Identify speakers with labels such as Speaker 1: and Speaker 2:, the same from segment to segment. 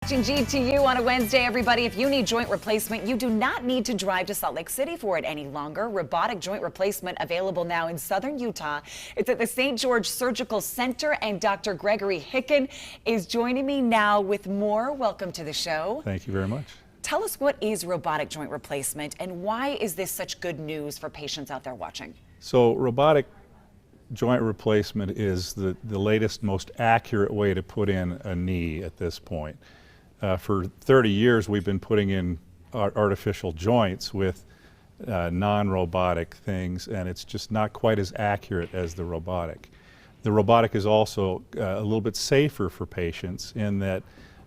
Speaker 1: Watching GTU on a Wednesday, everybody. If you need joint replacement, you do not need to drive to Salt Lake City for it any longer. Robotic joint replacement available now in southern Utah. It's at the St. George Surgical Center, and Dr. Gregory Hicken is joining me now with more. Welcome to the show.
Speaker 2: Thank you very much.
Speaker 1: Tell us, what is robotic joint replacement, and why is this such good news for patients out there watching?
Speaker 2: So robotic joint replacement is the latest, most accurate way to put in a knee at this point. For 30 years, we've been putting in artificial joints with non-robotic things, and it's just not quite as accurate as the robotic. The robotic is also a little bit safer for patients in that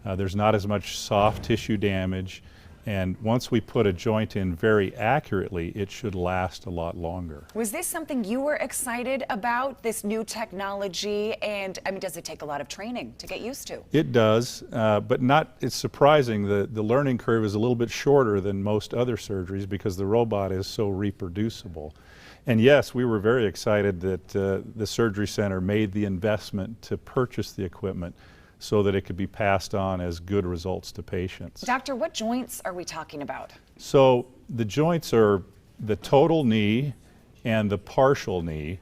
Speaker 2: there's not as much soft tissue damage, and once we put a joint in very accurately, it should last a lot longer.
Speaker 1: Was this something you were excited about, this new technology? And I mean, does it take a lot of training to get used to?
Speaker 2: It does, but it's surprising. The learning curve is a little bit shorter than most other surgeries because the robot is so reproducible. And yes, we were very excited that the surgery center made the investment to purchase the equipment so that it could be passed on as good results to patients.
Speaker 1: Doctor, what joints are we talking about?
Speaker 2: So the joints are the total knee and the partial knee.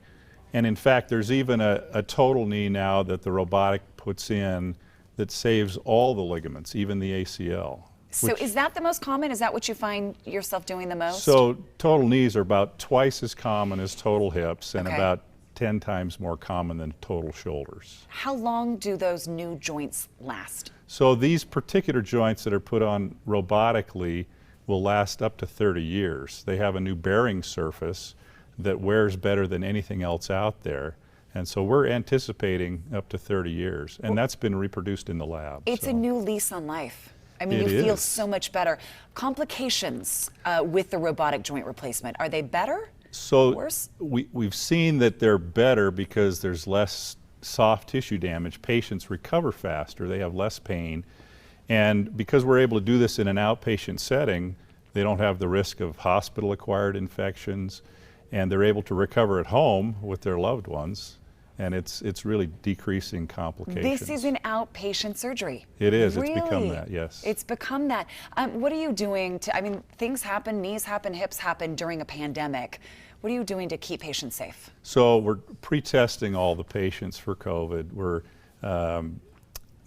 Speaker 2: And in fact, there's even a total knee now that the robotic puts in that saves all the ligaments, even the ACL.
Speaker 1: So is that the most common? Is that what you find yourself doing the most?
Speaker 2: So total knees are about twice as common as total hips, and about 10 times more common than total shoulders.
Speaker 1: How long do those new joints last?
Speaker 2: So these particular joints that are put on robotically will last up to 30 years. They have a new bearing surface that wears better than anything else out there. And so we're anticipating up to 30 years, and that's been reproduced in the lab.
Speaker 1: It's a new lease on life. I mean, you feel so much better. Complications with the robotic joint replacement, are they better?
Speaker 2: So
Speaker 1: worse?
Speaker 2: We've seen that they're better because there's less soft tissue damage. Patients recover faster, they have less pain. And because we're able to do this in an outpatient setting, they don't have the risk of hospital-acquired infections, and they're able to recover at home with their loved ones. And it's really decreasing complications.
Speaker 1: This is an outpatient surgery.
Speaker 2: It is.
Speaker 1: Really?
Speaker 2: It's become that, yes.
Speaker 1: It's become that. What are you doing to, I mean, things happen, knees happen, hips happen during a pandemic. What are you doing to keep patients safe?
Speaker 2: So we're pre-testing all the patients for COVID. We're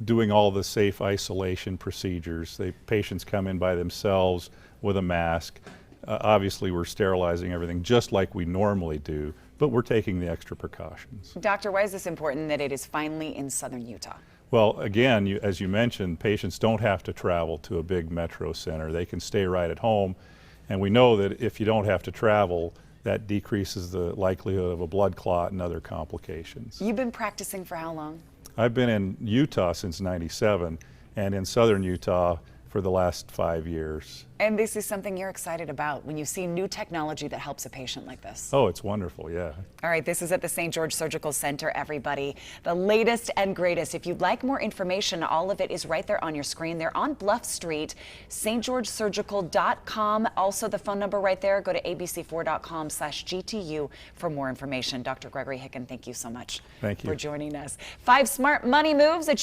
Speaker 2: doing all the safe isolation procedures. Patients come in by themselves with a mask. Obviously, we're sterilizing everything just like we normally do, but we're taking the extra precautions.
Speaker 1: Doctor, why is this important that it is finally in southern Utah?
Speaker 2: Well, again, as you mentioned, patients don't have to travel to a big metro center. They can stay right at home, and we know that if you don't have to travel, that decreases the likelihood of a blood clot and other complications.
Speaker 1: You've been practicing for how long?
Speaker 2: I've been in Utah since '97, and in southern Utah for the last 5 years.
Speaker 1: And this is something you're excited about when you see new technology that helps a patient like this.
Speaker 2: Oh, it's wonderful, yeah.
Speaker 1: All right, this is at the St. George Surgical Center, everybody. The latest and greatest. If you'd like more information, all of it is right there on your screen. They're on Bluff Street, stgeorgesurgical.com. Also, the phone number right there. Go to abc4.com/GTU for more information. Dr. Gregory Hicken, thank you so much
Speaker 2: for
Speaker 1: joining us. 5 smart money moves that you